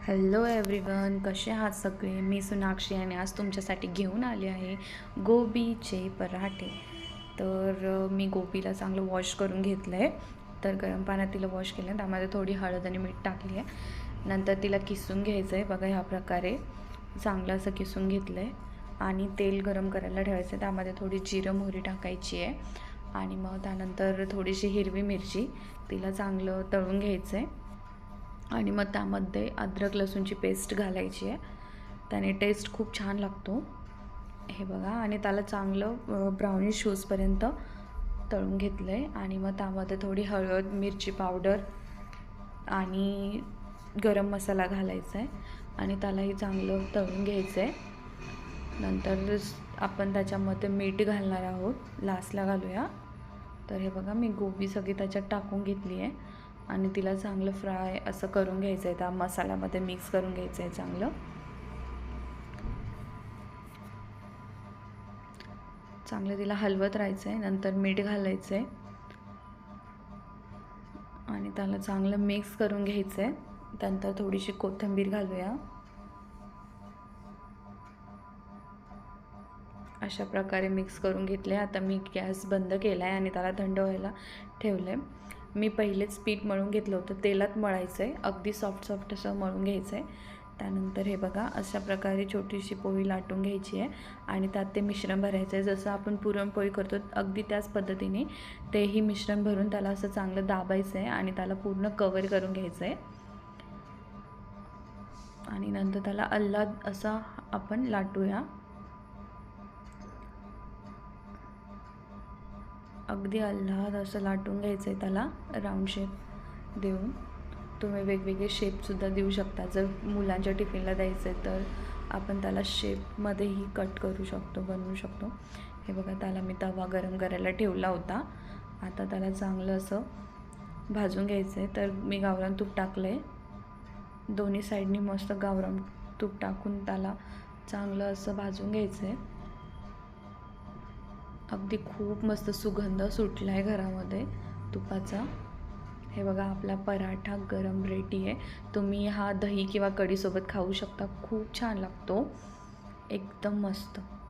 Hello everyone, कसे आहात सगळे. मी सोनाक्षी आणि आज तुमच्यासाठी घेऊन आले आहे गोबीचे पराठे. तर मी गोबीला चांगलं वॉश करून घेतलं आहे. तर गरम पाण्यात तिला वॉश केलं, त्यामध्ये थोडी हळद आणि मीठ टाकली आहे. नंतर तिला किसून घ्यायचं आहे. बघा, ह्या प्रकारे चांगलं असं किसून घेतलं आहे. आणि तेल गरम करायला ठेवायचं आहे. त्यामध्ये थोडी जिरं मोहरी टाकायची आहे. आणि मग त्यानंतर थोडीशी हिरवी मिरची, तिला चांगलं तळून घ्यायचं आहे. आणि मग त्यामध्ये अद्रक लसूणची पेस्ट घालायची आहे. त्याने टेस्ट खूप छान लागतो. हे बघा, आणि त्याला चांगलं ब्राउनिश होईपर्यंत तळून घेतलं आहे. आणि मग त्यामध्ये थोडी हळद, मिरची पावडर आणि गरम मसाला घालायचा आहे. आणि त्यालाही चांगलं तळून घ्यायचं आहे. नंतर आपण त्याच्यामध्ये मीठ घालणार आहोत, लास्टला घालूया. तर हे बघा, मी गोबी सगळी त्याच्यात टाकून घेतली आहे. आणि तिला चांगलं फ्राय असं करून घ्यायचं आहे. त्या मसाल्यामध्ये मिक्स करून घ्यायचं आहे चांगलं. चांगलं तिला हलवत राहायचं आहे. नंतर मीठ घालायचं आहे आणि त्याला चांगलं मिक्स करून घ्यायचं आहे. त्यानंतर थोडीशी कोथिंबीर घालूया. अशा प्रकारे मिक्स करून घेतले. आता मी गॅस बंद केला आहे आणि त्याला थंड व्हायला ठेवलं आहे. मी पहिलेच पीठ मळून घेतलं होतं, तेलात मळायचं आहे. अगदी सॉफ्ट असं मळून घ्यायचं आहे. त्यानंतर हे बघा, अशा प्रकारे छोटीशी पोळी लाटून घ्यायची आहे आणि त्यात ते मिश्रण भरायचं आहे. जसं आपण पुरणपोळी करतो अगदी त्याच पद्धतीने तेही मिश्रण भरून त्याला असं चांगलं दाबायचं आहे आणि त्याला पूर्ण कवर करून घ्यायचं आहे. आणि नंतर त्याला अल्लाद असा आपण लाटूया. अगदी अल्लाद असं लाटून घ्यायचं आहे त्याला, राऊंड शेप देऊन. तुम्ही वेगवेगळे शेपसुद्धा देऊ शकता. जर मुलांच्या टिफिनला द्यायचं आहे तर आपण त्याला शेपमध्येही कट करू शकतो, बनवू शकतो. हे बघा, त्याला मी तवा गरम करायला ठेवला होता. आता त्याला चांगलं असं भाजून घ्यायचं आहे. तर मी गावरान तूप टाकलं आहे. दोन्ही साईडनी मस्त गावरान तूप टाकून त्याला चांगलं असं भाजून घ्यायचं आहे. अगदी खूप मस्त सुगंध सुटला आहे घरामध्ये तुपाचा. हे बघा, आपला पराठा गरम रेडी आहे. तुम्ही हा दही किंवा कढीसोबत खाऊ शकता. खूप छान लागतो, एकदम मस्त.